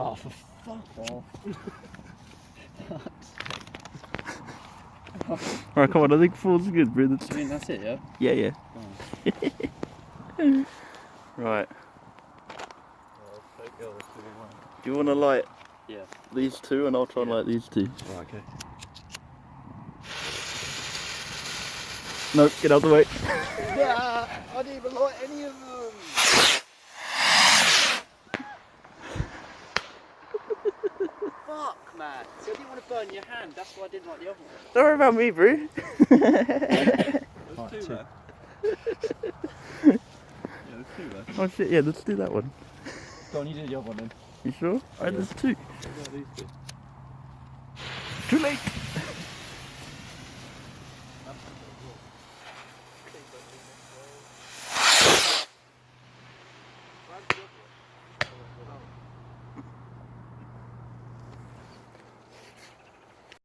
Oh, for fuck off. Alright, come on, I think 4's good, bro. You mean that's it, yeah? Yeah, yeah. Oh. Right. Do you want to light Yeah. these two and I'll try and light these two? Right, okay. No, get out the way. Yeah, I didn't even light any of them. Fuck, man. See, I didn't want to burn your hand. That's why I didn't like the other one. Don't worry about me, bro. There's two, man. Yeah, there's two, man. Oh shit, yeah, let's do that one. Go on, you do the other one then. You sure? Alright, there's two. Yeah, these two. Too late! Right,